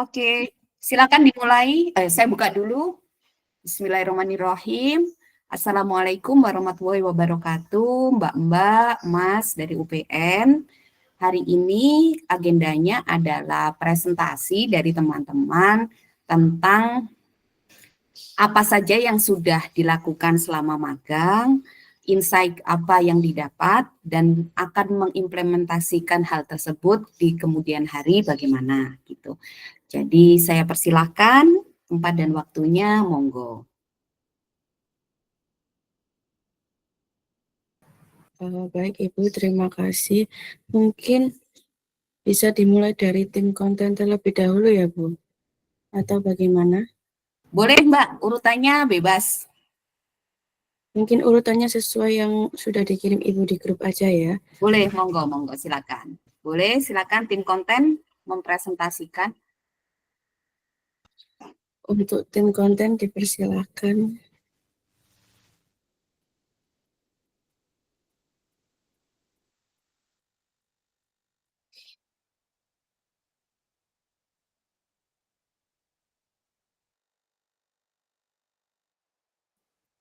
Oke, silakan dimulai. Saya buka dulu. Bismillahirrahmanirrahim. Assalamualaikum warahmatullahi wabarakatuh, Mbak-mbak, Mas dari UPN. Hari ini agendanya adalah presentasi dari teman-teman tentang apa saja yang sudah dilakukan selama magang, insight apa yang didapat, dan akan mengimplementasikan hal tersebut di kemudian hari bagaimana gitu. Jadi saya persilahkan tempat dan waktunya, monggo. Baik Ibu, terima kasih. Mungkin bisa dimulai dari tim konten terlebih dahulu ya Bu? Atau bagaimana? Boleh Mbak, urutannya bebas. Mungkin urutannya sesuai yang sudah dikirim Ibu di grup aja ya. Boleh, monggo, silakan. Boleh, silakan tim konten mempresentasikan. Untuk tim konten dipersilakan.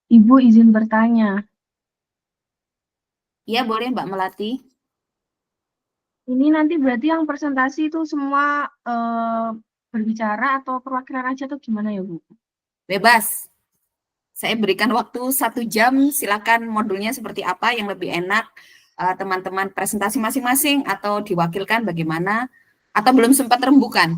Ibu izin bertanya. Iya, boleh Mbak Melati. Ini nanti berarti yang presentasi itu semua berbicara atau perwakilan aja atau gimana ya Bu? Bebas. Saya berikan waktu 1 jam, silakan modulnya seperti apa yang lebih enak. Teman-teman presentasi masing-masing atau diwakilkan bagaimana, atau belum sempat rembukan.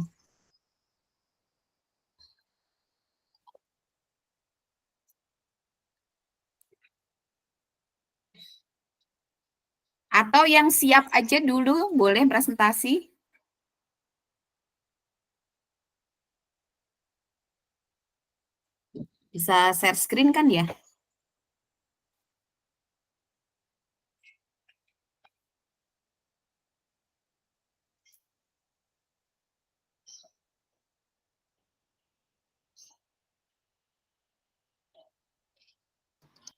Atau yang siap aja dulu, boleh presentasi. Bisa share screen kan ya?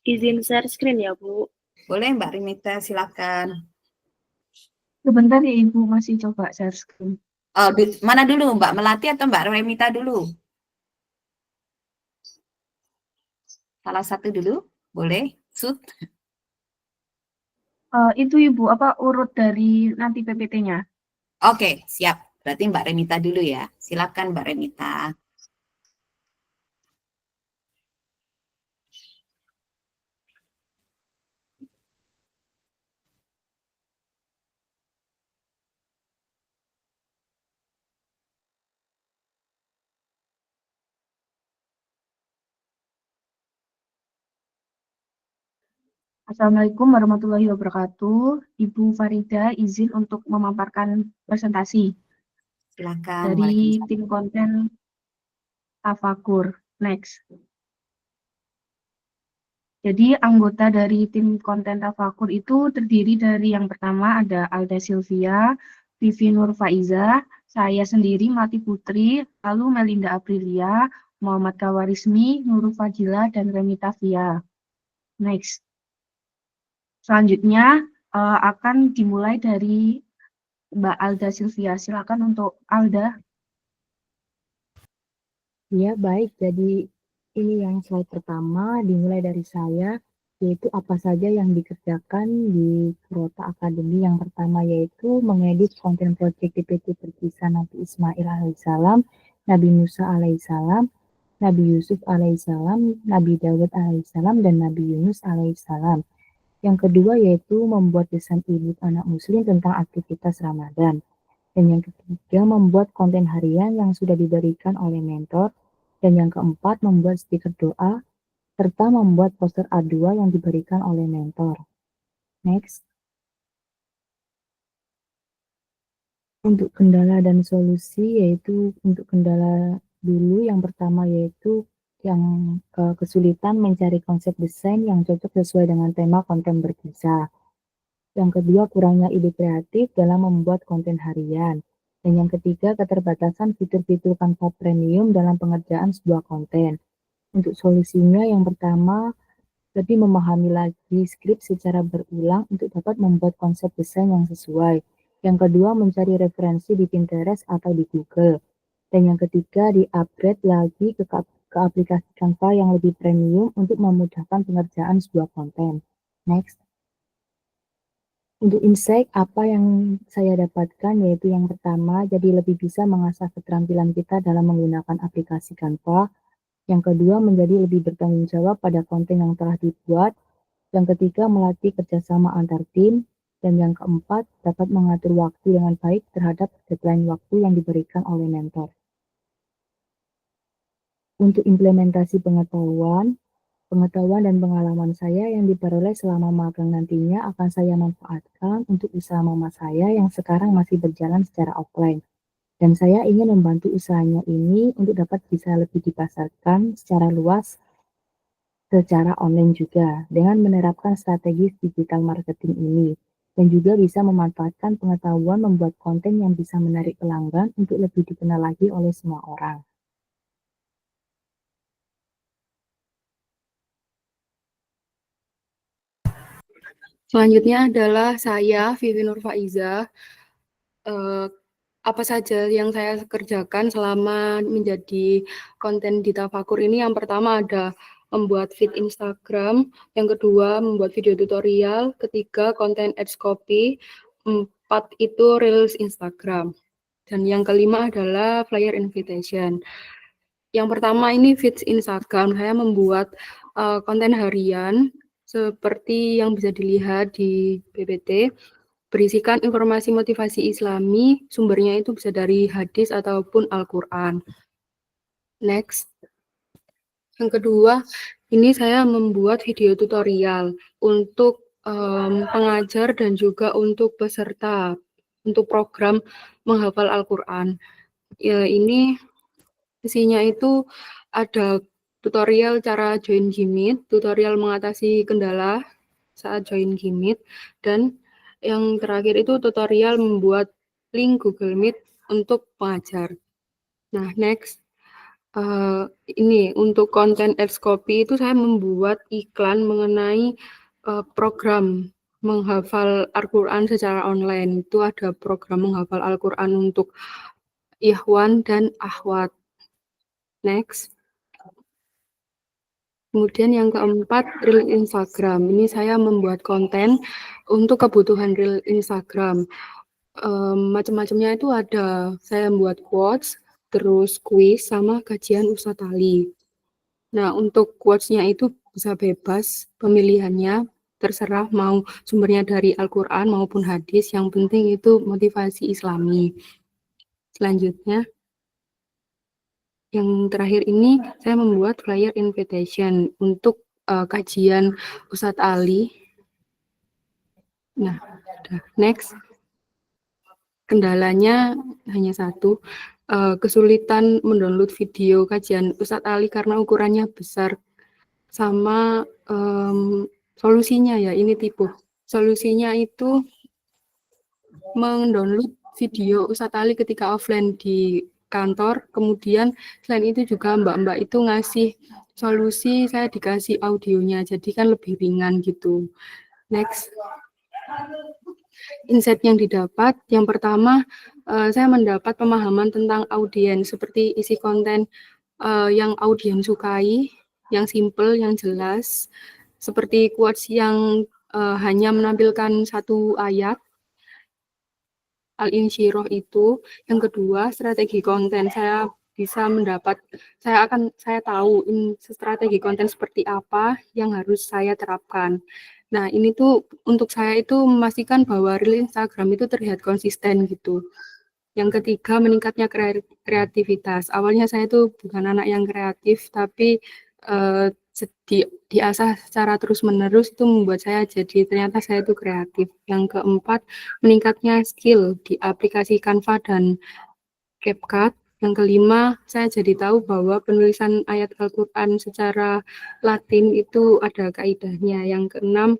Izin share screen ya Bu. Boleh Mbak Rimita, silakan. Sebentar ya Ibu, masih coba share screen. Oh, mana dulu, Mbak Melati atau Mbak Remita dulu? Salah satu dulu, boleh? Sud. Itu Ibu, apa urut dari nanti PPT-nya? Oke, siap. Berarti Mbak Remita dulu ya. Silakan Mbak Remita. Assalamualaikum warahmatullahi wabarakatuh. Ibu Farida izin untuk memaparkan presentasi Silakan. dari tim konten Tafakur. Next. Jadi anggota dari tim konten Tafakur itu terdiri dari yang pertama ada Alda Sylvia, Vivi Nur Faiza, saya sendiri Mati Putri, lalu Melinda Aprilia, Muhammad Kawarismi, Nurul Fadila, dan Remita Via. Next. Selanjutnya akan dimulai dari Mbak Alda Sylvia. Silakan untuk Alda. Ya, baik. Jadi ini yang slide pertama dimulai dari saya, yaitu apa saja yang dikerjakan di Kurota Academy. Yang pertama yaitu mengedit konten project DPT Perkisah Nabi Ismail alaihissalam, Nabi Musa alaihissalam, Nabi Yusuf alaihissalam, Nabi Dawud alaihissalam, dan Nabi Yunus alaihissalam. Yang kedua yaitu membuat desain e-book anak muslim tentang aktivitas Ramadan. Dan yang ketiga membuat konten harian yang sudah diberikan oleh mentor. Dan yang keempat, membuat stiker doa, serta membuat poster A2 yang diberikan oleh mentor. Next. Untuk kendala dan solusi, yaitu untuk kendala dulu, yang pertama yaitu yang kesulitan mencari konsep desain yang cocok sesuai dengan tema konten berkisah. Yang kedua, kurangnya ide kreatif dalam membuat konten harian. Dan yang ketiga, keterbatasan fitur-fitur Canva Premium dalam pengerjaan sebuah konten. Untuk solusinya, yang pertama, lebih memahami lagi skrip secara berulang untuk dapat membuat konsep desain yang sesuai. Yang kedua, mencari referensi di Pinterest atau di Google. Dan yang ketiga, di-upgrade lagi ke aplikasi Canva yang lebih premium untuk memudahkan pengerjaan sebuah konten. Next. Untuk insight, apa yang saya dapatkan yaitu yang pertama, jadi lebih bisa mengasah keterampilan kita dalam menggunakan aplikasi Canva. Yang kedua, menjadi lebih bertanggung jawab pada konten yang telah dibuat. Yang ketiga, melatih kerjasama antar tim. Dan yang keempat, dapat mengatur waktu dengan baik terhadap deadline waktu yang diberikan oleh mentor. Untuk implementasi pengetahuan dan pengalaman saya yang diperoleh selama magang nantinya akan saya manfaatkan untuk usaha mama saya yang sekarang masih berjalan secara offline. Dan saya ingin membantu usahanya ini untuk dapat bisa lebih dipasarkan secara luas secara online juga dengan menerapkan strategi digital marketing ini. Dan juga bisa memanfaatkan pengetahuan membuat konten yang bisa menarik pelanggan untuk lebih dikenal lagi oleh semua orang. Selanjutnya adalah saya, Vivi Nurfaiza. Apa saja yang saya kerjakan selama menjadi konten di Tafakur ini? Yang pertama ada membuat feed Instagram, yang kedua membuat video tutorial, ketiga konten ads copy, 4 itu reels Instagram, dan yang kelima adalah flyer invitation. Yang pertama ini feed Instagram, saya membuat konten harian seperti yang bisa dilihat di PPT, berisikan informasi motivasi Islami, sumbernya itu bisa dari hadis ataupun Al-Quran. Next. Yang kedua, ini saya membuat video tutorial untuk pengajar dan juga untuk peserta, untuk program menghafal Al-Quran. Ya, ini isinya itu ada tutorial cara join Jimit, tutorial mengatasi kendala saat join Jimit, dan yang terakhir itu tutorial membuat link Google Meet untuk pengajar. Nah, next. Ini untuk konten ads copy itu saya membuat iklan mengenai program menghafal Al-Quran secara online. Itu ada program menghafal Al-Quran untuk ikhwan dan akhwat. Next. Kemudian yang keempat, reel Instagram. Ini saya membuat konten untuk kebutuhan reel Instagram. Macam-macamnya itu ada, saya membuat quotes, terus kuis, sama kajian Ustadz Ali. Nah, untuk quotes-nya itu bisa bebas pemilihannya, terserah mau sumbernya dari Al-Quran maupun hadis, yang penting itu motivasi Islami. Selanjutnya, yang terakhir ini saya membuat flyer invitation untuk kajian Ustadz Ali. Nah, next. Kendalanya hanya satu, kesulitan mendownload video kajian Ustadz Ali karena ukurannya besar, sama solusinya ya, ini tipe. Solusinya itu mendownload video Ustadz Ali ketika offline di kantor, kemudian selain itu juga mbak-mbak itu ngasih solusi, saya dikasih audionya, jadi kan lebih ringan gitu. Next. Insight yang didapat, yang pertama saya mendapat pemahaman tentang audiens, seperti isi konten yang audiens sukai, yang simple, yang jelas, seperti quotes yang hanya menampilkan satu ayat, Al-Insyirah itu. Yang kedua, strategi konten, saya bisa mendapat, saya tahu strategi konten seperti apa yang harus saya terapkan. Nah, ini tuh untuk saya itu memastikan bahwa reel Instagram itu terlihat konsisten gitu. Yang ketiga, meningkatnya kreativitas. Awalnya saya tuh bukan anak yang kreatif, tapi diasah secara terus-menerus itu membuat saya jadi ternyata saya itu kreatif. Yang keempat, meningkatnya skill di aplikasi Canva dan CapCut. Yang kelima, saya jadi tahu bahwa penulisan ayat Al-Quran secara Latin itu ada kaidahnya. Yang keenam,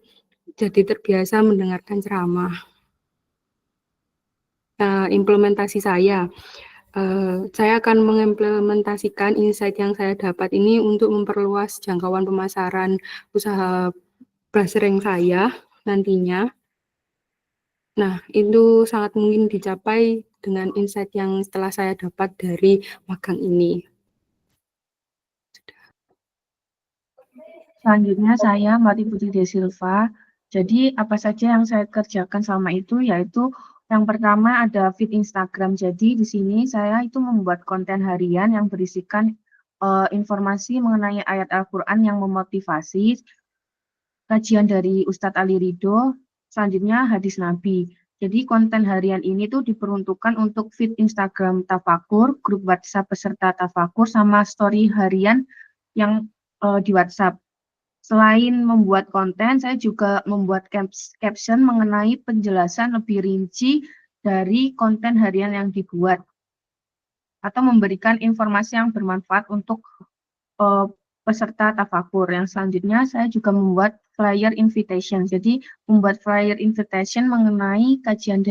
jadi terbiasa mendengarkan ceramah. Implementasi saya akan mengimplementasikan insight yang saya dapat ini untuk memperluas jangkauan pemasaran usaha buzzering saya nantinya. Nah, itu sangat mungkin dicapai dengan insight yang setelah saya dapat dari magang ini. Selanjutnya saya Mati Putri De Silva. Jadi apa saja yang saya kerjakan selama itu yaitu yang pertama ada feed Instagram. Jadi di sini saya itu membuat konten harian yang berisikan informasi mengenai ayat Al-Quran yang memotivasi, kajian dari Ustadz Ali Ridho, selanjutnya hadis Nabi. Jadi konten harian ini tuh diperuntukkan untuk feed Instagram Tafakur, grup WhatsApp peserta Tafakur, sama story harian yang di WhatsApp. Selain membuat konten, saya juga membuat caption mengenai penjelasan lebih rinci dari konten harian yang dibuat, atau memberikan informasi yang bermanfaat untuk peserta tafakur. Yang selanjutnya saya juga membuat flyer invitation. Jadi membuat flyer invitation mengenai kajian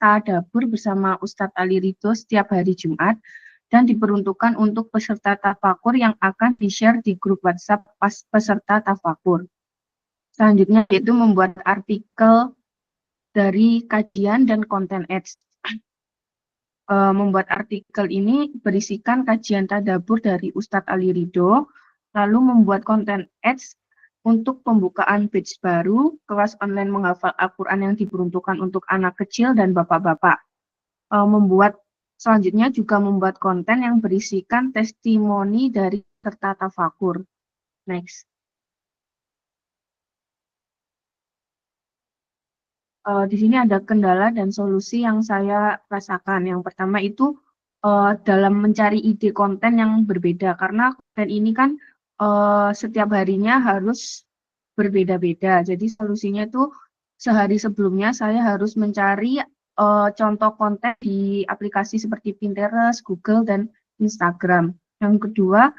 tadabbur bersama Ustadz Ali Ridho setiap hari Jumat dan diperuntukkan untuk peserta tafakur yang akan di-share di grup WhatsApp peserta tafakur. Selanjutnya yaitu membuat artikel dari kajian dan konten ads. Membuat artikel ini berisikan kajian tadabbur dari Ustadz Ali Ridho, lalu membuat konten ads untuk pembukaan batch baru, kelas online menghafal Al-Quran yang diperuntukkan untuk anak kecil dan bapak-bapak. Selanjutnya juga membuat konten yang berisikan testimoni dari peserta tafakur. Next. Di sini ada kendala dan solusi yang saya rasakan. Yang pertama itu dalam mencari ide konten yang berbeda, karena konten ini kan setiap harinya harus berbeda-beda. Jadi solusinya itu sehari sebelumnya saya harus mencari contoh konten di aplikasi seperti Pinterest, Google, dan Instagram. Yang kedua,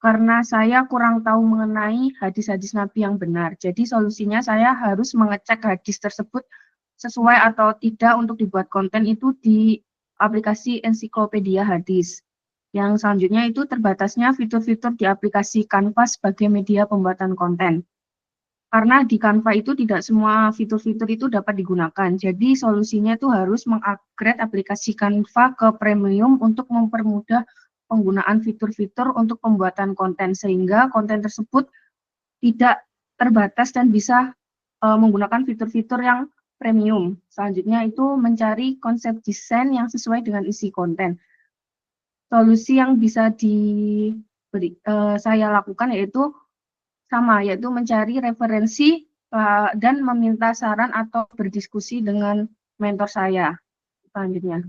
karena saya kurang tahu mengenai hadis-hadis Nabi yang benar. Jadi solusinya saya harus mengecek hadis tersebut sesuai atau tidak untuk dibuat konten itu di aplikasi ensiklopedia hadis. Yang selanjutnya itu terbatasnya fitur-fitur di aplikasi Canva sebagai media pembuatan konten. Karena di Canva itu tidak semua fitur-fitur itu dapat digunakan. Jadi solusinya itu harus mengupgrade aplikasi Canva ke premium untuk mempermudah penggunaan fitur-fitur untuk pembuatan konten, sehingga konten tersebut tidak terbatas dan bisa menggunakan fitur-fitur yang premium. Selanjutnya itu mencari konsep desain yang sesuai dengan isi konten. Solusi yang bisa saya lakukan yaitu mencari referensi dan meminta saran atau berdiskusi dengan mentor saya. Selanjutnya.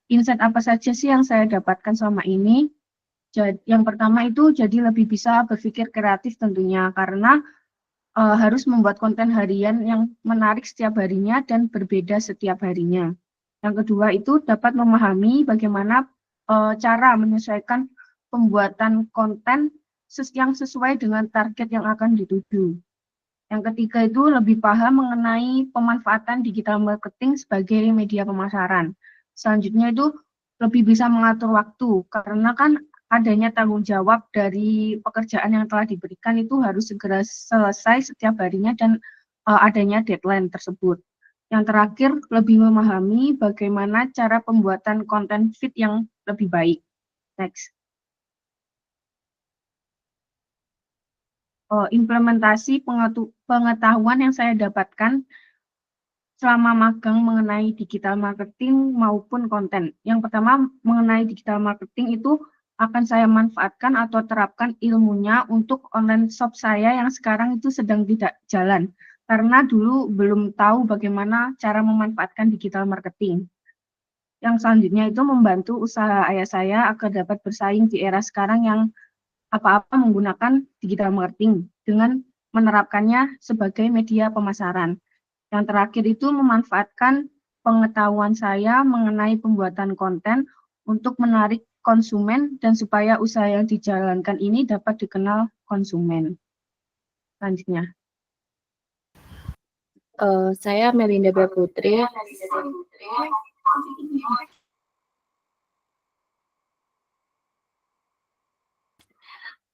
Insight apa saja sih yang saya dapatkan selama ini? Yang pertama itu jadi lebih bisa berpikir kreatif tentunya, karena harus membuat konten harian yang menarik setiap harinya dan berbeda setiap harinya. Yang kedua itu dapat memahami bagaimana cara menyesuaikan pembuatan konten yang sesuai dengan target yang akan dituju. Yang ketiga itu lebih paham mengenai pemanfaatan digital marketing sebagai media pemasaran. Selanjutnya itu lebih bisa mengatur waktu, karena kan adanya tanggung jawab dari pekerjaan yang telah diberikan itu harus segera selesai setiap harinya dan adanya deadline tersebut. Yang terakhir, lebih memahami bagaimana cara pembuatan konten feed yang lebih baik. Next. Implementasi pengetahuan yang saya dapatkan selama magang mengenai digital marketing maupun konten. Yang pertama, mengenai digital marketing itu akan saya manfaatkan atau terapkan ilmunya untuk online shop saya yang sekarang itu sedang tidak jalan. Karena dulu belum tahu bagaimana cara memanfaatkan digital marketing. Yang selanjutnya itu membantu usaha ayah saya agar dapat bersaing di era sekarang yang apa-apa menggunakan digital marketing dengan menerapkannya sebagai media pemasaran. Yang terakhir itu memanfaatkan pengetahuan saya mengenai pembuatan konten untuk menarik konsumen dan supaya usaha yang dijalankan ini dapat dikenal konsumen. Selanjutnya. Saya Melinda Bea Putri.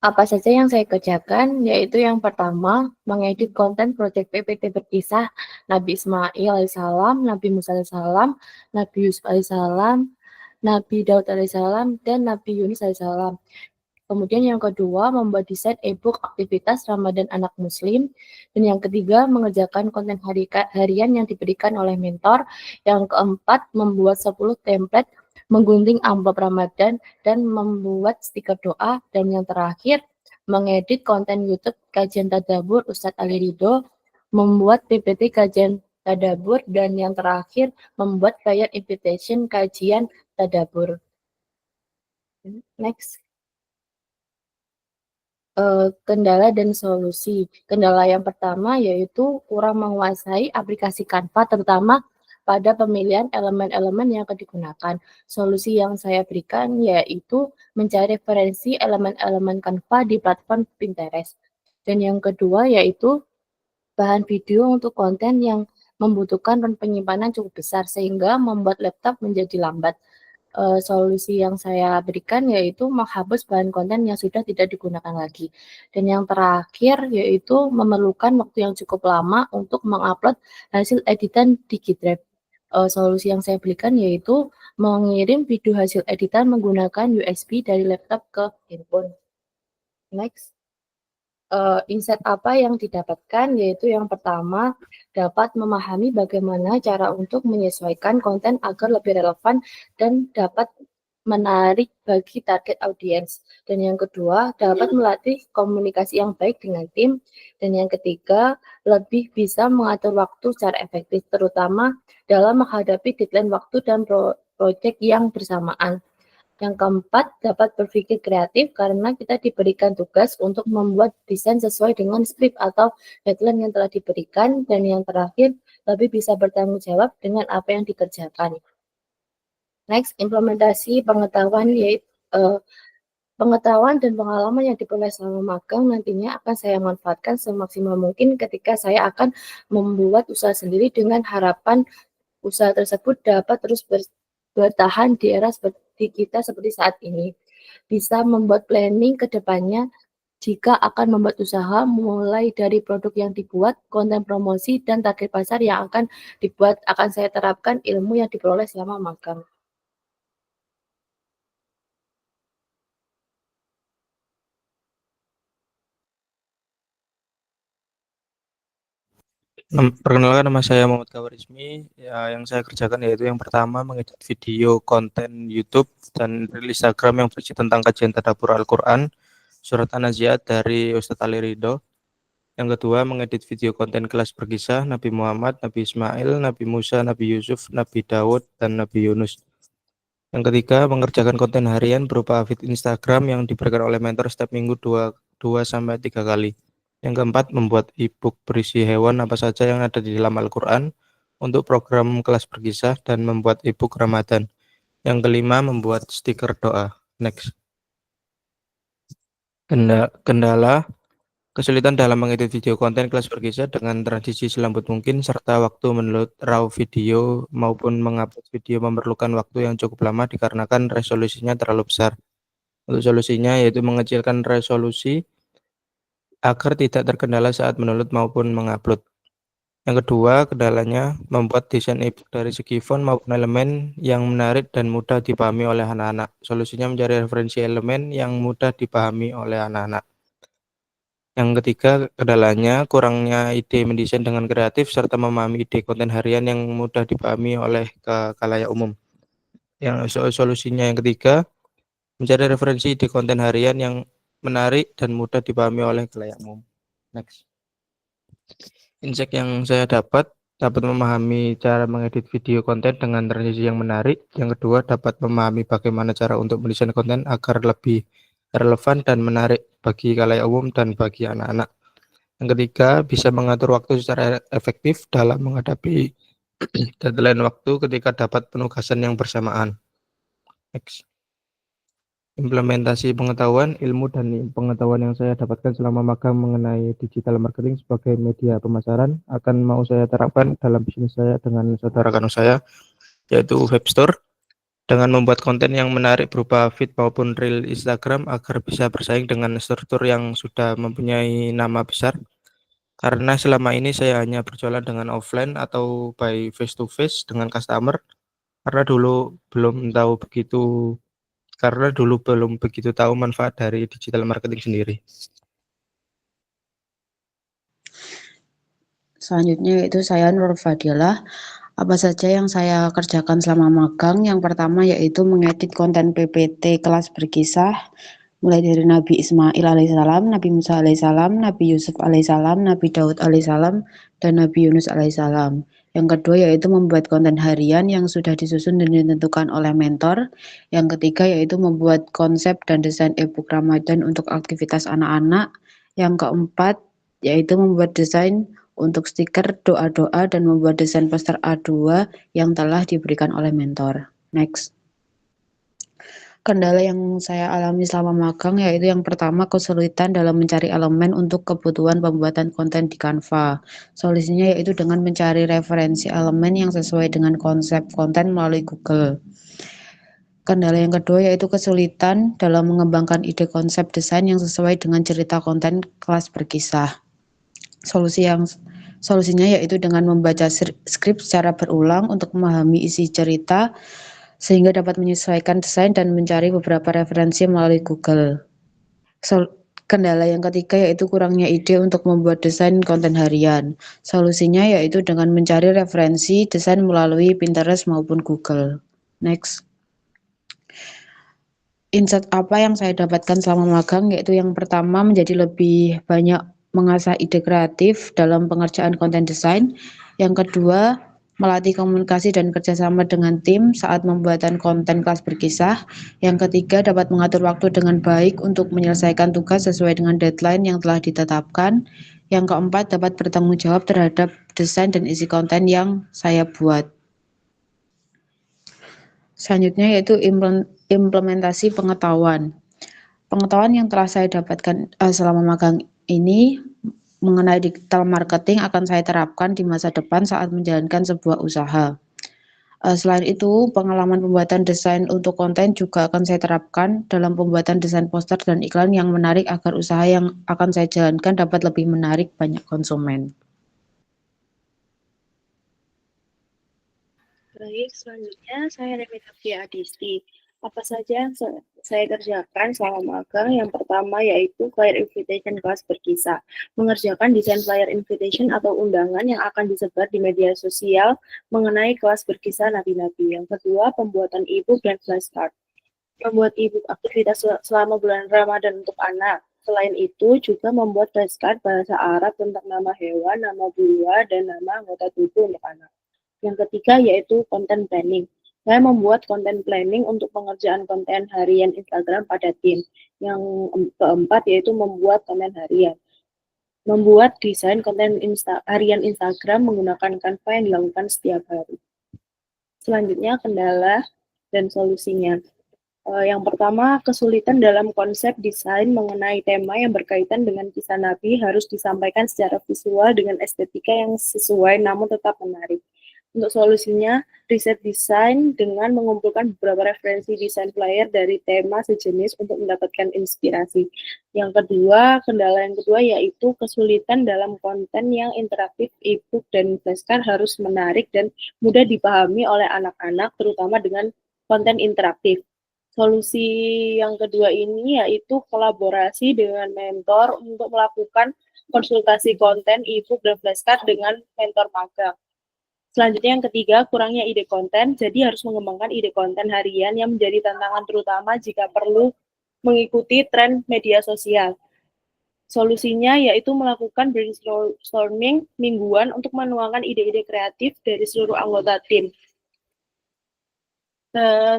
Apa saja yang saya kerjakan, yaitu yang pertama, mengedit konten proyek PPT berkisah Nabi Ismail alaihissalam, Nabi Musa alaihissalam, Nabi Yusuf alaihissalam, Nabi Daud alaihissalam, dan Nabi Yunus alaihissalam. Kemudian yang kedua, membuat desain e-book aktivitas Ramadan anak muslim. Dan yang ketiga, mengerjakan konten harian yang diberikan oleh mentor. Yang keempat, membuat 10 template menggunting amplop Ramadan dan membuat stiker doa. Dan yang terakhir, mengedit konten YouTube kajian tadabbur Ustadz Ali Ridho, membuat PPT kajian tadabbur, dan yang terakhir, membuat flyer invitation kajian tadabbur. Next. Kendala dan solusi. Kendala yang pertama yaitu kurang menguasai aplikasi Canva, terutama pada pemilihan elemen-elemen yang akan digunakan. Solusi yang saya berikan yaitu mencari referensi elemen-elemen Canva di platform Pinterest. Dan yang kedua yaitu bahan video untuk konten yang membutuhkan penyimpanan cukup besar sehingga membuat laptop menjadi lambat. Solusi yang saya berikan yaitu menghapus bahan konten yang sudah tidak digunakan lagi. Dan yang terakhir yaitu memerlukan waktu yang cukup lama untuk mengupload hasil editan di GitDrive. Solusi yang saya berikan yaitu mengirim video hasil editan menggunakan USB dari laptop ke handphone. Next. Insight apa yang didapatkan, yaitu yang pertama, dapat memahami bagaimana cara untuk menyesuaikan konten agar lebih relevan dan dapat menarik bagi target audiens. Dan yang kedua, dapat melatih komunikasi yang baik dengan tim. Dan yang ketiga, lebih bisa mengatur waktu secara efektif, terutama dalam menghadapi deadline waktu dan proyek yang bersamaan. Yang keempat, dapat berpikir kreatif karena kita diberikan tugas untuk membuat desain sesuai dengan skrip atau deadline yang telah diberikan. Dan yang terakhir, lebih bisa bertanggung jawab dengan apa yang dikerjakan. Next, implementasi pengetahuan yaitu pengetahuan dan pengalaman yang diperoleh selama magang nantinya akan saya manfaatkan semaksimal mungkin ketika saya akan membuat usaha sendiri dengan harapan usaha tersebut dapat terus bertahan di era seperti kita seperti saat ini. Bisa membuat planning ke depannya jika akan membuat usaha mulai dari produk yang dibuat, konten promosi, dan target pasar yang akan dibuat. Akan saya terapkan ilmu yang diperoleh selama magang. Perkenalkan, nama saya Muhammad Kawarizmi. Ya, yang saya kerjakan yaitu yang pertama mengedit video konten YouTube dan rilis Instagram yang berisi tentang kajian tadabbur Al-Quran, surat An-Nazi'at dari Ustadz Ali Ridho. Yang kedua mengedit video konten kelas berkisah Nabi Muhammad, Nabi Ismail, Nabi Musa, Nabi Yusuf, Nabi Daud, dan Nabi Yunus. Yang ketiga mengerjakan konten harian berupa feed Instagram yang diberikan oleh mentor setiap minggu 2-3 kali. Yang keempat, membuat e-book berisi hewan apa saja yang ada di dalam Al-Quran untuk program kelas berkisah dan membuat e-book Ramadan. Yang kelima, membuat stiker doa. Next. Kendala, kesulitan dalam mengedit video konten kelas berkisah dengan transisi selembut mungkin, serta waktu menload raw video maupun mengupload video memerlukan waktu yang cukup lama dikarenakan resolusinya terlalu besar. Untuk solusinya yaitu mengecilkan resolusi agar tidak terkendala saat mendownload maupun mengupload. Yang kedua, kendalanya membuat desain e-book dari segi font maupun elemen yang menarik dan mudah dipahami oleh anak-anak. Solusinya mencari referensi elemen yang mudah dipahami oleh anak-anak. Yang ketiga, kendalanya kurangnya ide mendesain dengan kreatif serta memahami ide konten harian yang mudah dipahami oleh khalayak umum. Yang solusinya yang ketiga, mencari referensi ide konten harian yang menarik dan mudah dipahami oleh khalayak umum. Next. Insight yang saya dapat memahami cara mengedit video konten dengan transisi yang menarik. Yang kedua, dapat memahami bagaimana cara untuk mendesain konten agar lebih relevan dan menarik bagi khalayak umum dan bagi anak-anak. Yang ketiga, bisa mengatur waktu secara efektif dalam menghadapi deadline waktu ketika dapat penugasan yang bersamaan. Next. Implementasi pengetahuan, ilmu, dan pengetahuan yang saya dapatkan selama magang mengenai digital marketing sebagai media pemasaran akan mau saya terapkan dalam bisnis saya dengan saudara kandung saya, yaitu Webstore. dengan membuat konten yang menarik berupa feed maupun reel Instagram agar bisa bersaing dengan struktur yang sudah mempunyai nama besar. Karena selama ini saya hanya berjualan dengan offline atau by face to face dengan customer, karena dulu belum begitu tahu manfaat dari digital marketing sendiri. Selanjutnya yaitu saya Nur Fadilah. Apa saja yang saya kerjakan selama magang? Yang pertama yaitu mengedit konten PPT kelas berkisah, mulai dari Nabi Ismail alaihissalam, Nabi Musa alaihissalam, Nabi Yusuf alaihissalam, Nabi Daud alaihissalam, dan Nabi Yunus alaihissalam. Yang kedua yaitu membuat konten harian yang sudah disusun dan ditentukan oleh mentor. Yang ketiga yaitu membuat konsep dan desain e-book Ramadan untuk aktivitas anak-anak. Yang keempat yaitu membuat desain untuk stiker, doa-doa, dan membuat desain poster A2 yang telah diberikan oleh mentor. Next. Kendala yang saya alami selama magang yaitu yang pertama kesulitan dalam mencari elemen untuk kebutuhan pembuatan konten di Canva. Solusinya yaitu dengan mencari referensi elemen yang sesuai dengan konsep konten melalui Google. Kendala yang kedua yaitu kesulitan dalam mengembangkan ide konsep desain yang sesuai dengan cerita konten kelas berkisah. Solusinya yaitu dengan membaca skrip secara berulang untuk memahami isi cerita sehingga dapat menyesuaikan desain dan mencari beberapa referensi melalui Google. Kendala yang ketiga yaitu kurangnya ide untuk membuat desain konten harian. Solusinya yaitu dengan mencari referensi desain melalui Pinterest maupun Google. Next. Insight apa yang saya dapatkan selama magang yaitu yang pertama menjadi lebih banyak mengasah ide kreatif dalam pengerjaan konten desain. Yang kedua, melatih komunikasi dan kerjasama dengan tim saat pembuatan konten kelas berkisah. Yang ketiga, dapat mengatur waktu dengan baik untuk menyelesaikan tugas sesuai dengan deadline yang telah ditetapkan. Yang keempat, dapat bertanggung jawab terhadap desain dan isi konten yang saya buat. Selanjutnya yaitu implementasi pengetahuan. Pengetahuan yang telah saya dapatkan selama magang ini mengenai digital marketing akan saya terapkan di masa depan saat menjalankan sebuah usaha. Selain itu, pengalaman pembuatan desain untuk konten juga akan saya terapkan dalam pembuatan desain poster dan iklan yang menarik agar usaha yang akan saya jalankan dapat lebih menarik banyak konsumen. Baik, selanjutnya saya Remita Fia Adisti. Apa saja yang saya kerjakan selama magang? Yang pertama yaitu flyer invitation kelas berkisah. Mengerjakan desain flyer invitation atau undangan yang akan disebar di media sosial mengenai kelas berkisah nabi-nabi. Yang kedua, pembuatan e-book dan flashcard. Membuat e-book aktivitas selama bulan Ramadan untuk anak. Selain itu, juga membuat flashcard bahasa Arab tentang nama hewan, nama buah, dan nama anggota tubuh untuk anak. Yang ketiga yaitu content planning. Saya membuat content planning untuk pengerjaan konten harian Instagram pada tim. Yang keempat yaitu membuat konten harian. Membuat desain konten harian Instagram menggunakan Canva yang dilakukan setiap hari. Selanjutnya kendala dan solusinya. Yang pertama, kesulitan dalam konsep desain mengenai tema yang berkaitan dengan kisah Nabi harus disampaikan secara visual dengan estetika yang sesuai namun tetap menarik. Untuk solusinya, riset desain dengan mengumpulkan beberapa referensi desain flyer dari tema sejenis untuk mendapatkan inspirasi. Kendala yang kedua yaitu kesulitan dalam konten yang interaktif, e-book dan flashcard harus menarik dan mudah dipahami oleh anak-anak, terutama dengan konten interaktif. Solusi yang kedua ini yaitu kolaborasi dengan mentor untuk melakukan konsultasi konten, e-book dan flashcard dengan mentor magang. Selanjutnya yang ketiga, kurangnya ide konten, jadi harus mengembangkan ide konten harian yang menjadi tantangan terutama jika perlu mengikuti tren media sosial. Solusinya yaitu melakukan brainstorming mingguan untuk menuangkan ide-ide kreatif dari seluruh anggota tim.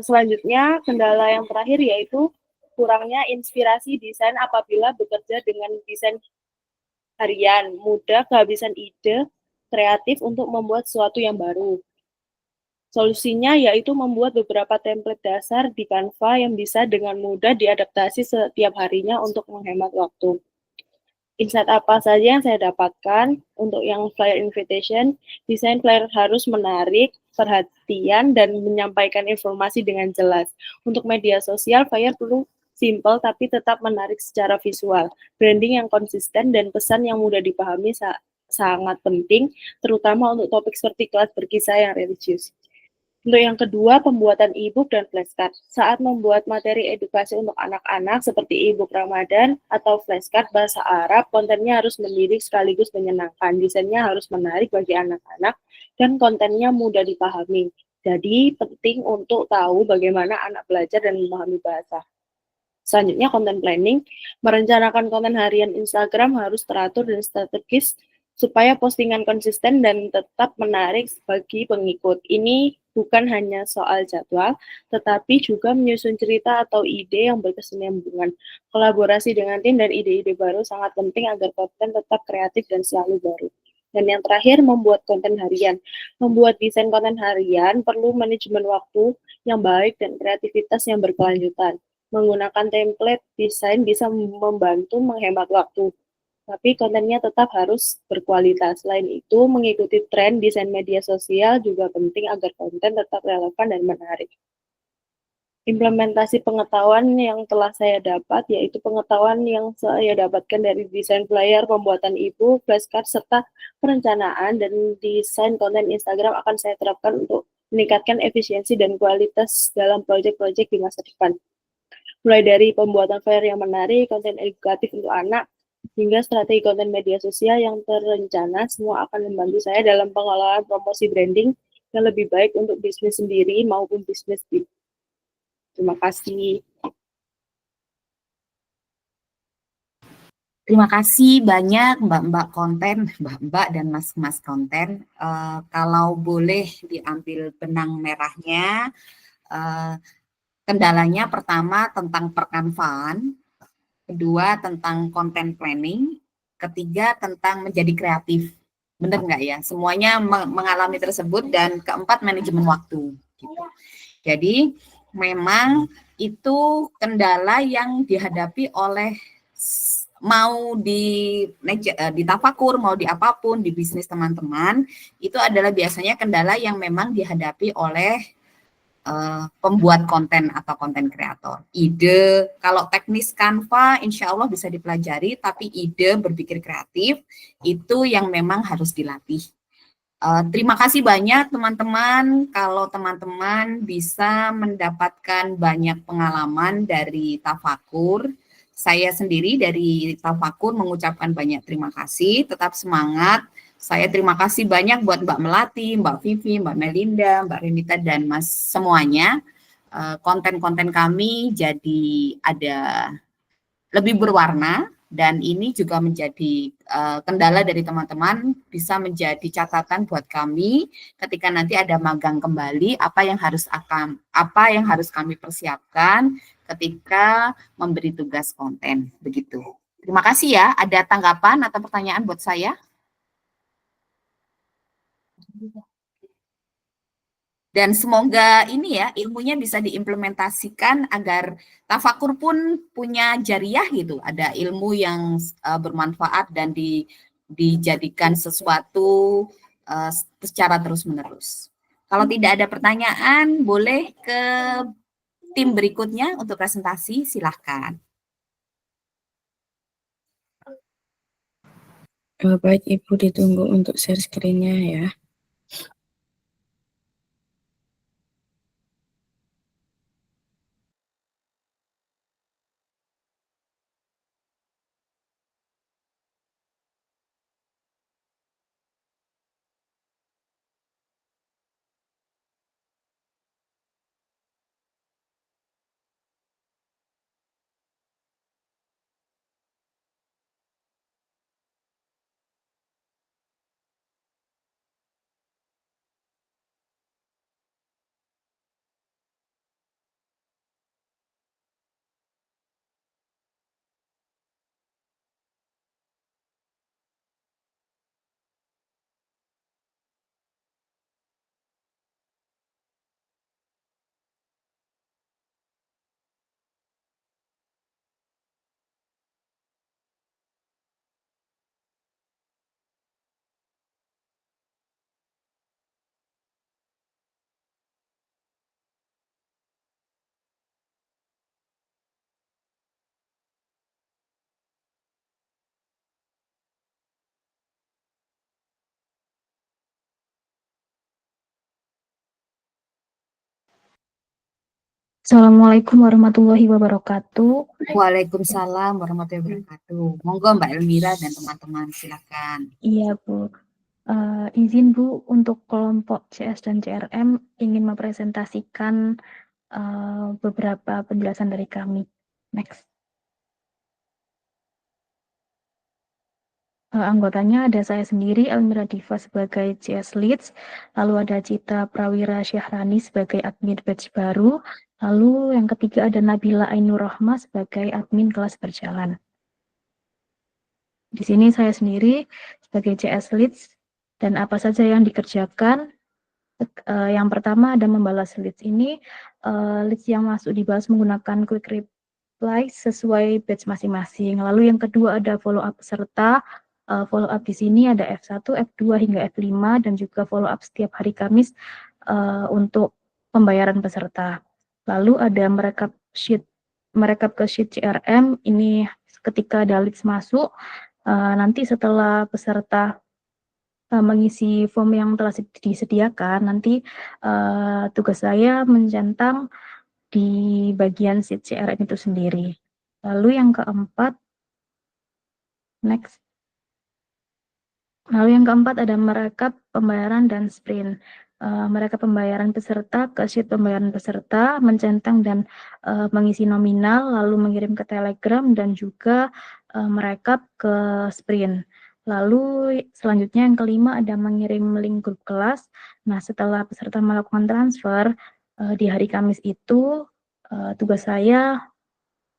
Selanjutnya, kendala yang terakhir yaitu kurangnya inspirasi desain apabila bekerja dengan desain harian, mudah kehabisan ide kreatif untuk membuat sesuatu yang baru. Solusinya yaitu membuat beberapa template dasar di Canva yang bisa dengan mudah diadaptasi setiap harinya untuk menghemat waktu. Insight apa saja yang saya dapatkan untuk yang flyer invitation, desain flyer harus menarik perhatian dan menyampaikan informasi dengan jelas. Untuk media sosial, flyer perlu simple tapi tetap menarik secara visual. Branding yang konsisten dan pesan yang mudah dipahami sangat penting, terutama untuk topik seperti kelas berkisah yang religius. Untuk yang kedua, pembuatan e-book dan flashcard. Saat membuat materi edukasi untuk anak-anak seperti e-book Ramadan atau flashcard bahasa Arab, kontennya harus mendidik sekaligus menyenangkan. Desainnya harus menarik bagi anak-anak dan kontennya mudah dipahami. Jadi penting untuk tahu bagaimana anak belajar dan memahami bahasa. Selanjutnya, content planning. Merencanakan konten harian Instagram harus teratur dan strategis supaya postingan konsisten dan tetap menarik bagi pengikut. Ini bukan hanya soal jadwal, tetapi juga menyusun cerita atau ide yang berkesinambungan. Kolaborasi dengan tim dan ide-ide baru sangat penting agar konten tetap kreatif dan selalu baru. Dan yang terakhir, membuat konten harian. Membuat desain konten harian perlu manajemen waktu yang baik dan kreativitas yang berkelanjutan. Menggunakan template desain bisa membantu menghemat waktu, tapi kontennya tetap harus berkualitas. Selain itu, mengikuti tren desain media sosial juga penting agar konten tetap relevan dan menarik. Implementasi pengetahuan yang telah saya dapat, yaitu pengetahuan yang saya dapatkan dari desain flyer, pembuatan e-book, flashcard, serta perencanaan dan desain konten Instagram akan saya terapkan untuk meningkatkan efisiensi dan kualitas dalam proyek-proyek di masa depan. Mulai dari pembuatan flyer yang menarik, konten edukatif untuk anak, hingga strategi konten media sosial yang terencana, semua akan membantu saya dalam pengelolaan promosi branding yang lebih baik untuk bisnis sendiri maupun bisnis di. Terima kasih. Terima kasih banyak Mbak-Mbak konten, Mbak-Mbak dan Mas-Mas konten. Kalau boleh diambil benang merahnya, kendalanya pertama tentang perkanvaan, kedua tentang content planning, ketiga tentang menjadi kreatif. Benar nggak ya? Semuanya mengalami tersebut, dan keempat manajemen waktu. Gitu. Jadi memang itu kendala yang dihadapi oleh mau di tafakur, mau di apapun, di bisnis teman-teman, itu adalah biasanya kendala yang memang dihadapi oleh pembuat konten atau konten kreator. Ide, kalau teknis Canva insya Allah bisa dipelajari, tapi ide berpikir kreatif itu yang memang harus dilatih. Terima kasih banyak teman-teman. Kalau teman-teman bisa mendapatkan banyak pengalaman dari Tafakur, saya sendiri dari Tafakur mengucapkan banyak terima kasih. Tetap semangat. Saya terima kasih banyak buat Mbak Melati, Mbak Vivi, Mbak Melinda, Mbak Renita, dan Mas semuanya. Konten-konten kami jadi ada lebih berwarna, dan ini juga menjadi kendala dari teman-teman, bisa menjadi catatan buat kami ketika nanti ada magang kembali, apa yang harus kami persiapkan ketika memberi tugas konten, begitu. Terima kasih ya. Ada tanggapan atau pertanyaan buat saya? Dan semoga ini ya, ilmunya bisa diimplementasikan agar tafakur pun punya jariah gitu. Ada ilmu yang bermanfaat dan dijadikan sesuatu secara terus-menerus. Kalau tidak ada pertanyaan, boleh ke tim berikutnya untuk presentasi, silahkan. Baik Ibu, ditunggu untuk share screen-nya ya. Assalamualaikum warahmatullahi wabarakatuh. Waalaikumsalam warahmatullahi wabarakatuh. Monggo Mbak Elmira dan teman-teman, silakan. Iya, Bu. Izin Bu, untuk kelompok CS dan CRM ingin mempresentasikan beberapa penjelasan dari kami. Next. Anggotanya ada saya sendiri, Elmira Diva sebagai CS Leads, lalu ada Cita Prawira Syahrani sebagai admin batch baru, lalu yang ketiga ada Nabila Ainur Rahma sebagai admin kelas berjalan. Di sini saya sendiri sebagai CS Leads dan apa saja yang dikerjakan. Yang pertama ada membalas leads ini, leads yang masuk dibalas menggunakan quick reply sesuai batch masing-masing. Lalu yang kedua ada follow up peserta. Follow up di sini ada F1, F2 hingga F5 dan juga follow up setiap hari Kamis untuk pembayaran peserta. Lalu ada merekap ke sheet CRM ini ketika ada leads masuk. Nanti setelah peserta mengisi form yang telah disediakan, nanti tugas saya mencentang di bagian sheet CRM itu sendiri. Lalu yang keempat, next. Lalu yang keempat ada merekap pembayaran dan sprint. Merekap pembayaran peserta ke sheet pembayaran peserta, mencentang dan mengisi nominal, lalu mengirim ke Telegram dan juga merekap ke sprint. Lalu selanjutnya yang kelima ada mengirim link grup kelas. Nah, setelah peserta melakukan transfer di hari Kamis itu, tugas saya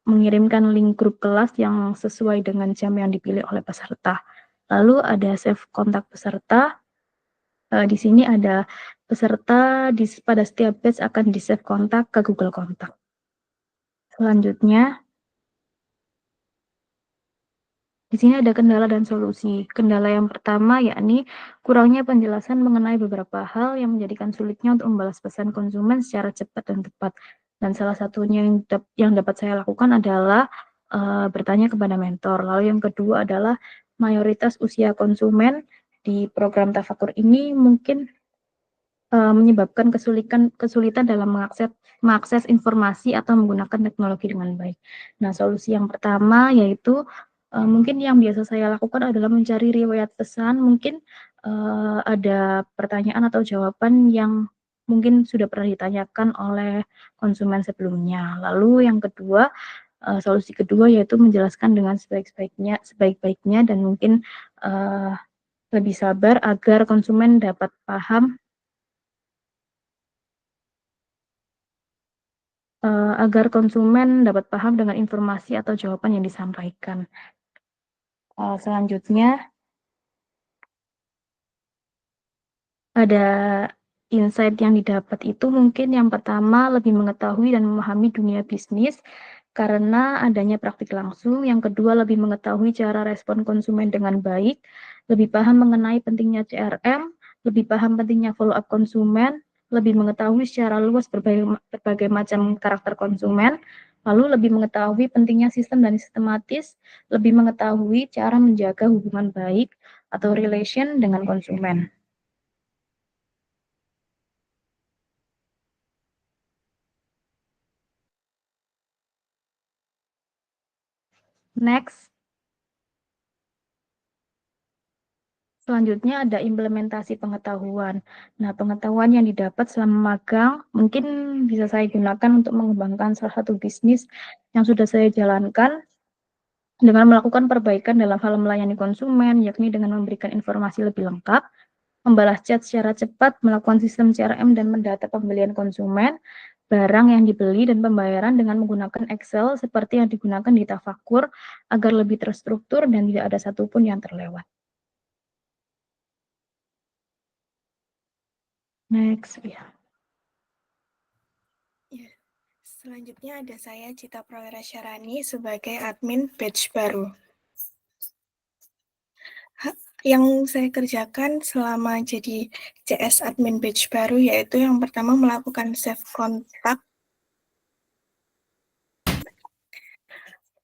mengirimkan link grup kelas yang sesuai dengan jam yang dipilih oleh peserta. Lalu ada save kontak peserta. Di sini ada peserta pada setiap batch akan di-save kontak ke Google Kontak. Selanjutnya, di sini ada kendala dan solusi. Kendala yang pertama yakni kurangnya penjelasan mengenai beberapa hal yang menjadikan sulitnya untuk membalas pesan konsumen secara cepat dan tepat. Dan salah satunya yang dapat saya lakukan adalah bertanya kepada mentor. Lalu yang kedua adalah mayoritas usia konsumen di program Tafakur ini mungkin menyebabkan kesulitan dalam mengakses informasi atau menggunakan teknologi dengan baik. Nah, solusi yang pertama yaitu mungkin yang biasa saya lakukan adalah mencari riwayat pesan, mungkin ada pertanyaan atau jawaban yang mungkin sudah pernah ditanyakan oleh konsumen sebelumnya. Lalu yang kedua, solusi kedua yaitu menjelaskan dengan sebaik-baiknya dan mungkin lebih sabar agar konsumen dapat paham dengan informasi atau jawaban yang disampaikan. Selanjutnya ada insight yang didapat itu mungkin yang pertama lebih mengetahui dan memahami dunia bisnis karena adanya praktik langsung. Yang kedua lebih mengetahui cara respon konsumen dengan baik, lebih paham mengenai pentingnya CRM, lebih paham pentingnya follow up konsumen, lebih mengetahui secara luas berbagai macam karakter konsumen, lalu lebih mengetahui pentingnya sistem dan sistematis, lebih mengetahui cara menjaga hubungan baik atau relation dengan konsumen. Next. Selanjutnya ada implementasi pengetahuan. Nah, pengetahuan yang didapat selama magang mungkin bisa saya gunakan untuk mengembangkan salah satu bisnis yang sudah saya jalankan dengan melakukan perbaikan dalam hal melayani konsumen, yakni dengan memberikan informasi lebih lengkap, membalas chat secara cepat, melakukan sistem CRM dan mendata pembelian konsumen, barang yang dibeli dan pembayaran dengan menggunakan Excel seperti yang digunakan di Tafakur agar lebih terstruktur dan tidak ada satupun yang terlewat. Next, ya. Selanjutnya ada saya Cita Prawira Syahrani sebagai admin batch baru. Yang saya kerjakan selama jadi CS admin batch baru yaitu yang pertama melakukan save kontak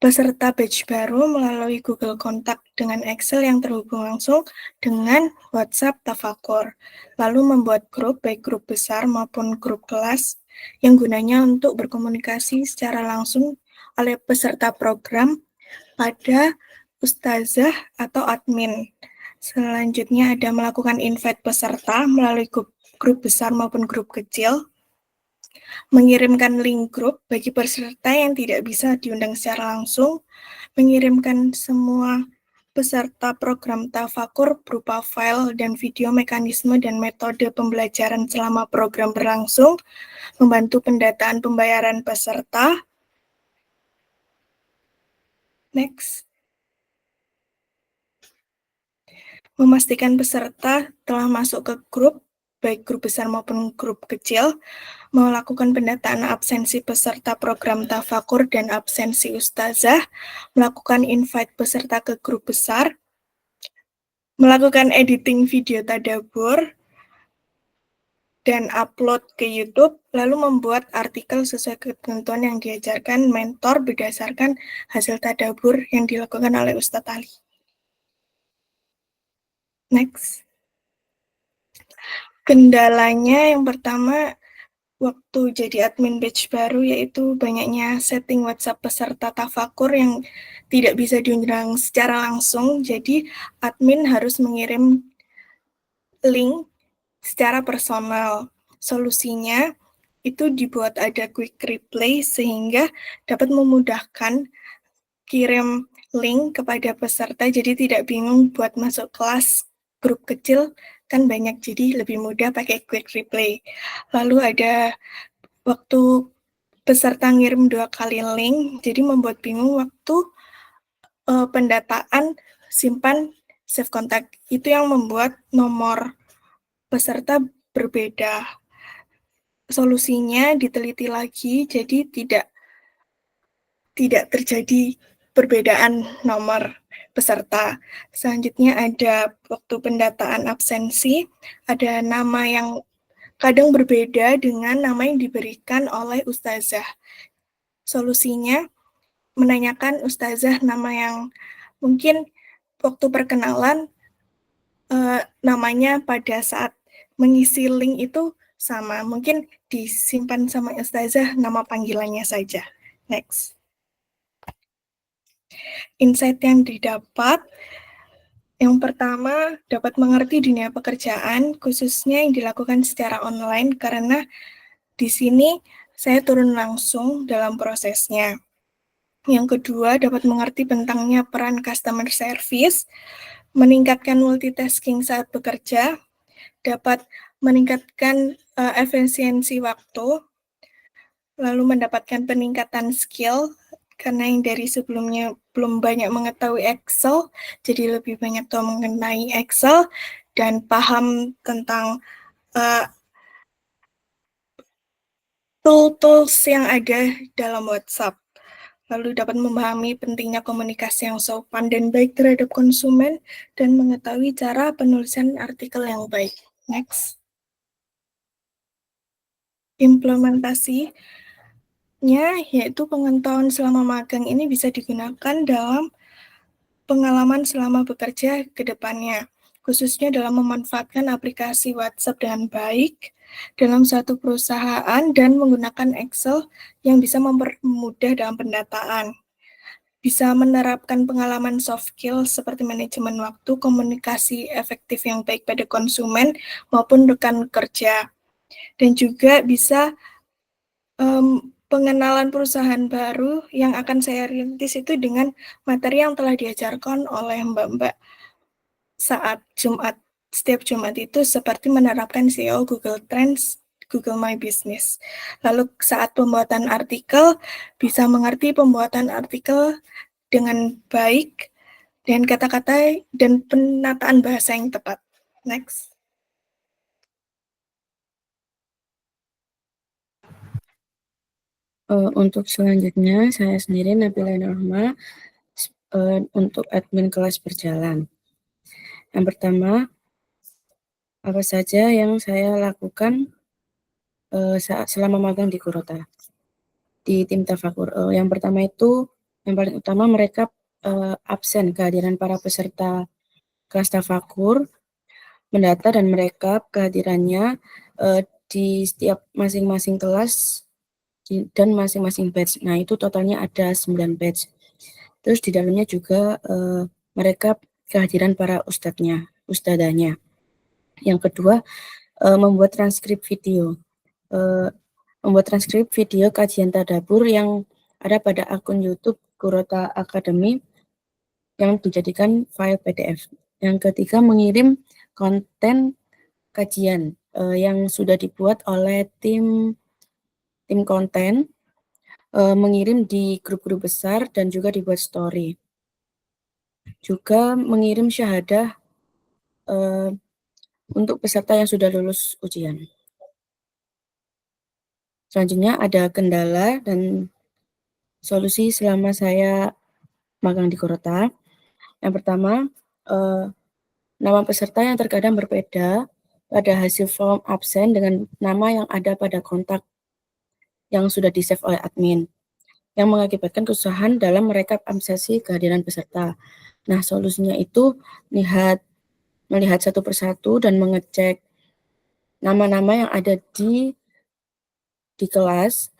peserta batch baru melalui Google Kontak dengan Excel yang terhubung langsung dengan WhatsApp Tafakur. Lalu membuat grup, baik grup besar maupun grup kelas yang gunanya untuk berkomunikasi secara langsung oleh peserta program pada ustazah atau admin. Selanjutnya ada melakukan invite peserta melalui grup besar maupun grup kecil, mengirimkan link grup bagi peserta yang tidak bisa diundang secara langsung, mengirimkan semua peserta program tafakur berupa file dan video mekanisme dan metode pembelajaran selama program berlangsung, membantu pendataan pembayaran peserta. Next. Memastikan peserta telah masuk ke grup, baik grup besar maupun grup kecil, melakukan pendataan absensi peserta program tafakur dan absensi ustazah, melakukan invite peserta ke grup besar, melakukan editing video tadabbur, dan upload ke YouTube, lalu membuat artikel sesuai ketentuan yang diajarkan mentor berdasarkan hasil tadabbur yang dilakukan oleh Ustadz Ali. Next. Kendalanya yang pertama, waktu jadi admin batch baru, yaitu banyaknya setting WhatsApp peserta tafakur yang tidak bisa diundang secara langsung, jadi admin harus mengirim link secara personal. Solusinya itu dibuat ada quick replay sehingga dapat memudahkan kirim link kepada peserta, jadi tidak bingung buat masuk kelas grup kecil, kan banyak, jadi lebih mudah pakai quick replay. Lalu ada waktu peserta ngirim 2 kali link, jadi membuat bingung waktu pendataan simpan save contact. Itu yang membuat nomor peserta berbeda. Solusinya diteliti lagi, jadi tidak terjadi perbedaan nomor peserta. Selanjutnya ada waktu pendataan absensi, ada nama yang kadang berbeda dengan nama yang diberikan oleh ustazah. Solusinya menanyakan ustazah nama yang mungkin waktu perkenalan namanya pada saat mengisi link itu sama, mungkin disimpan sama ustazah nama panggilannya saja. Next. Insight yang didapat, yang pertama, dapat mengerti dunia pekerjaan, khususnya yang dilakukan secara online, karena di sini saya turun langsung dalam prosesnya. Yang kedua, dapat mengerti bentangnya peran customer service, meningkatkan multitasking saat bekerja, dapat meningkatkan efisiensi waktu, lalu mendapatkan peningkatan skill, karena yang dari sebelumnya belum banyak mengetahui Excel, jadi lebih banyak tahu mengenai Excel, dan paham tentang tools yang ada dalam WhatsApp. Lalu dapat memahami pentingnya komunikasi yang sopan dan baik terhadap konsumen, dan mengetahui cara penulisan artikel yang baik. Next. Implementasinya, yaitu pengetahuan selama magang ini bisa digunakan dalam pengalaman selama bekerja ke depannya, khususnya dalam memanfaatkan aplikasi WhatsApp dengan baik dalam suatu perusahaan dan menggunakan Excel yang bisa mempermudah dalam pendataan. Bisa menerapkan pengalaman soft skill seperti manajemen waktu, komunikasi efektif yang baik pada konsumen maupun rekan kerja. Dan juga bisa pengenalan perusahaan baru yang akan saya rintis itu dengan materi yang telah diajarkan oleh mbak-mbak saat Jumat. Setiap Jumat itu seperti menerapkan SEO, Google Trends, Google My Business. Lalu saat pembuatan artikel, bisa mengerti pembuatan artikel dengan baik dan kata-kata dan penataan bahasa yang tepat. Next. Untuk selanjutnya, saya sendiri Nabila Norma untuk admin kelas berjalan. Yang pertama, apa saja yang saya lakukan saat selama magang di Kurota, di tim tafakur. Yang pertama itu, yang paling utama mereka absen kehadiran para peserta kelas tafakur, mendata dan merekap kehadirannya di setiap masing-masing kelas dan masing-masing batch. Nah, itu totalnya ada 9 batch. Terus di dalamnya juga mereka kehadiran para ustadzanya. Yang kedua, membuat transkrip video. Membuat transkrip video kajian tadabbur yang ada pada akun YouTube Kurota Academy yang dijadikan file PDF. Yang ketiga, mengirim konten kajian yang sudah dibuat oleh tim konten, mengirim di grup-grup besar dan juga dibuat story. Juga mengirim syahadah untuk peserta yang sudah lulus ujian. Selanjutnya ada kendala dan solusi selama saya magang di Kurota. Yang pertama, nama peserta yang terkadang berbeda pada hasil form absen dengan nama yang ada pada kontak yang sudah di-save oleh admin, yang mengakibatkan kesusahan dalam merekap absensi kehadiran peserta. Nah, solusinya itu melihat satu persatu dan mengecek nama-nama yang ada di kelas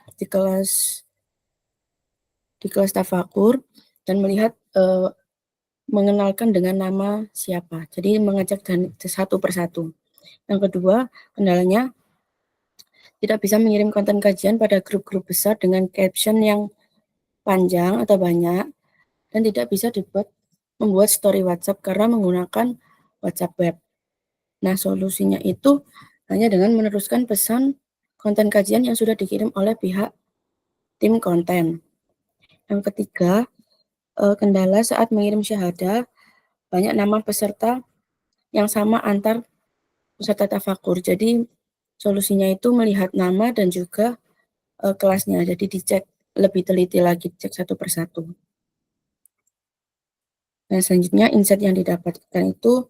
tafakur dan melihat mengenalkan dengan nama siapa. Jadi mengecek satu persatu. Yang kedua, kendalanya tidak bisa mengirim konten kajian pada grup-grup besar dengan caption yang panjang atau banyak dan tidak bisa membuat story WhatsApp karena menggunakan WhatsApp web. Nah, solusinya itu hanya dengan meneruskan pesan konten kajian yang sudah dikirim oleh pihak tim konten. Yang ketiga, kendala saat mengirim syahadah, banyak nama peserta yang sama antar peserta tafakur. Jadi, solusinya itu melihat nama dan juga kelasnya. Jadi, dicek lebih teliti lagi, cek satu persatu. Nah, selanjutnya insight yang didapatkan itu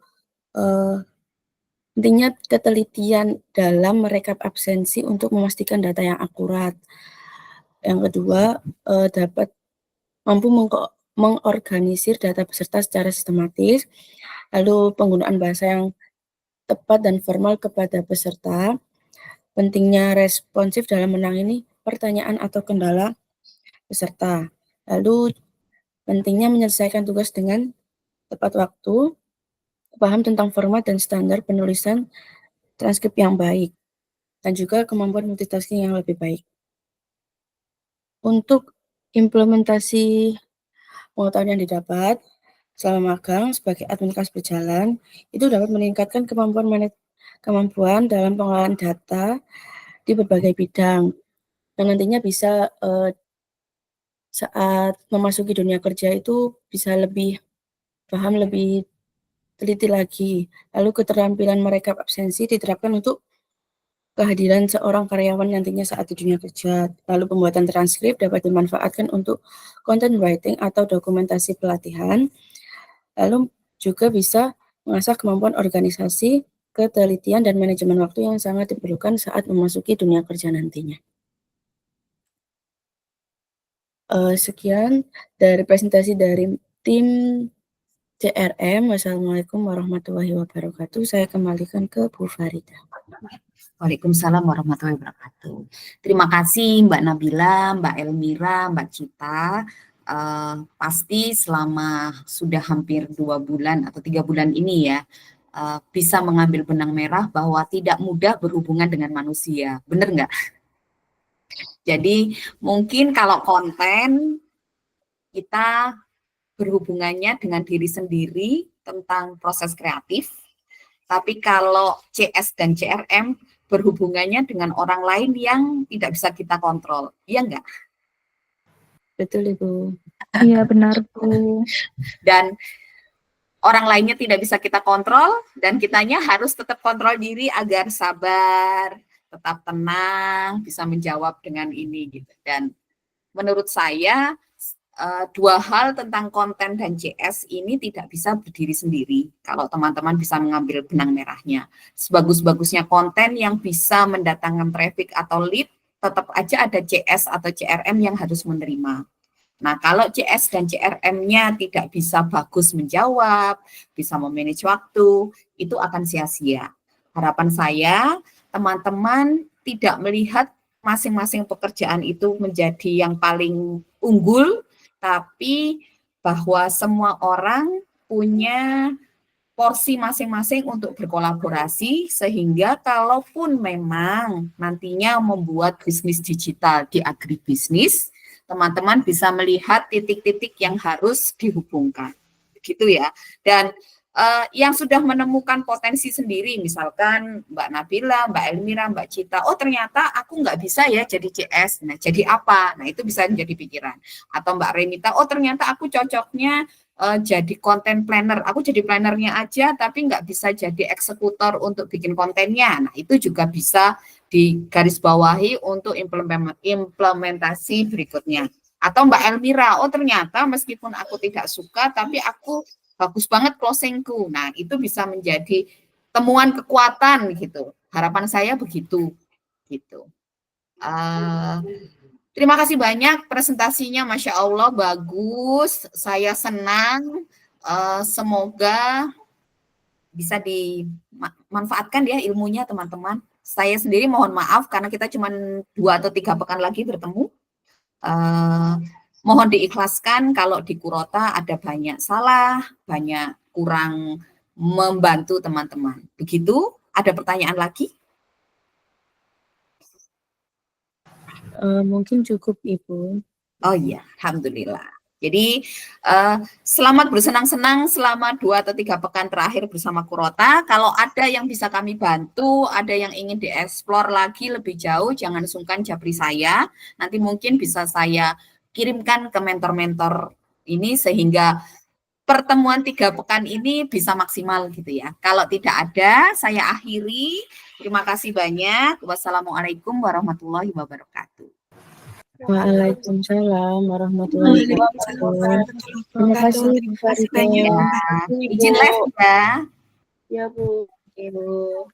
intinya ketelitian dalam merekap absensi untuk memastikan data yang akurat. Yang kedua, dapat mampu mengorganisir data peserta secara sistematis, lalu penggunaan bahasa yang tepat dan formal kepada peserta, pentingnya responsif dalam menangani pertanyaan atau kendala peserta, lalu pentingnya menyelesaikan tugas dengan tepat waktu, paham tentang format dan standar penulisan transkrip yang baik, dan juga kemampuan multitasking yang lebih baik. Untuk implementasi pengetahuan yang didapat selama magang sebagai admin kelas berjalan, itu dapat meningkatkan kemampuan dalam pengelolaan data di berbagai bidang, dan nantinya bisa saat memasuki dunia kerja itu bisa lebih paham, lebih teliti lagi. Lalu keterampilan merekap absensi diterapkan untuk kehadiran seorang karyawan nantinya saat di dunia kerja. Lalu pembuatan transkrip dapat dimanfaatkan untuk content writing atau dokumentasi pelatihan. Lalu juga bisa mengasah kemampuan organisasi, ketelitian, dan manajemen waktu yang sangat diperlukan saat memasuki dunia kerja nantinya. Sekian dari presentasi dari tim CRM. Wassalamualaikum warahmatullahi wabarakatuh. Saya kembalikan ke Bu Farida. Waalaikumsalam warahmatullahi wabarakatuh. Terima kasih Mbak Nabila, Mbak Elmira, Mbak Cita. Pasti selama sudah hampir 2 bulan atau 3 bulan ini ya, bisa mengambil benang merah bahwa tidak mudah berhubungan dengan manusia. Benar nggak? Jadi mungkin kalau konten kita berhubungannya dengan diri sendiri tentang proses kreatif, tapi kalau CS dan CRM berhubungannya dengan orang lain yang tidak bisa kita kontrol. Iya enggak? Betul, Ibu. Iya, benar, Bu. Dan orang lainnya tidak bisa kita kontrol, dan kitanya harus tetap kontrol diri agar sabar, tetap tenang, bisa menjawab dengan ini gitu. Dan menurut saya 2 hal tentang konten dan CS ini tidak bisa berdiri sendiri kalau teman-teman bisa mengambil benang merahnya. Sebagus-bagusnya konten yang bisa mendatangkan traffic atau lead, tetap aja ada CS atau CRM yang harus menerima. Nah, kalau CS dan CRM-nya tidak bisa bagus menjawab, bisa memanage waktu, itu akan sia-sia. Harapan saya, teman-teman tidak melihat masing-masing pekerjaan itu menjadi yang paling unggul, tapi bahwa semua orang punya porsi masing-masing untuk berkolaborasi, sehingga kalaupun memang nantinya membuat bisnis digital di agribisnis, teman-teman bisa melihat titik-titik yang harus dihubungkan. Gitu ya. Dan yang sudah menemukan potensi sendiri, misalkan Mbak Nabila, Mbak Elmira, Mbak Cita, oh ternyata aku nggak bisa ya jadi CS, nah jadi apa? Nah itu bisa menjadi pikiran. Atau Mbak Remita, oh ternyata aku cocoknya jadi content planner, aku jadi plannernya aja tapi nggak bisa jadi eksekutor untuk bikin kontennya. Nah itu juga bisa digarisbawahi untuk implementasi berikutnya. Atau Mbak Elmira, oh ternyata meskipun aku tidak suka tapi aku bagus banget closingku. Nah, itu bisa menjadi temuan kekuatan gitu. Harapan saya begitu. Gitu. Terima kasih banyak presentasinya, Masya Allah bagus. Saya senang. Semoga bisa dimanfaatkan ya ilmunya teman-teman. Saya sendiri mohon maaf karena kita cuma 2 atau 3 pekan lagi bertemu. Mohon diikhlaskan kalau di Kurota ada banyak salah, banyak kurang membantu teman-teman. Begitu? Ada pertanyaan lagi? Mungkin cukup, Ibu. Oh iya, Alhamdulillah. Jadi selamat bersenang-senang selama 2 atau 3 pekan terakhir bersama Kurota. Kalau ada yang bisa kami bantu, ada yang ingin dieksplor lagi lebih jauh, jangan sungkan japri saya. Nanti mungkin bisa saya kirimkan ke mentor-mentor ini sehingga pertemuan 3 pekan ini bisa maksimal gitu ya. Kalau tidak ada, saya akhiri. Terima kasih banyak. Wassalamualaikum warahmatullahi wabarakatuh. Waalaikumsalam warahmatullahi wabarakatuh. Terima kasih, Bu Farida. Izin live ya. Ya, Bu. Ibu.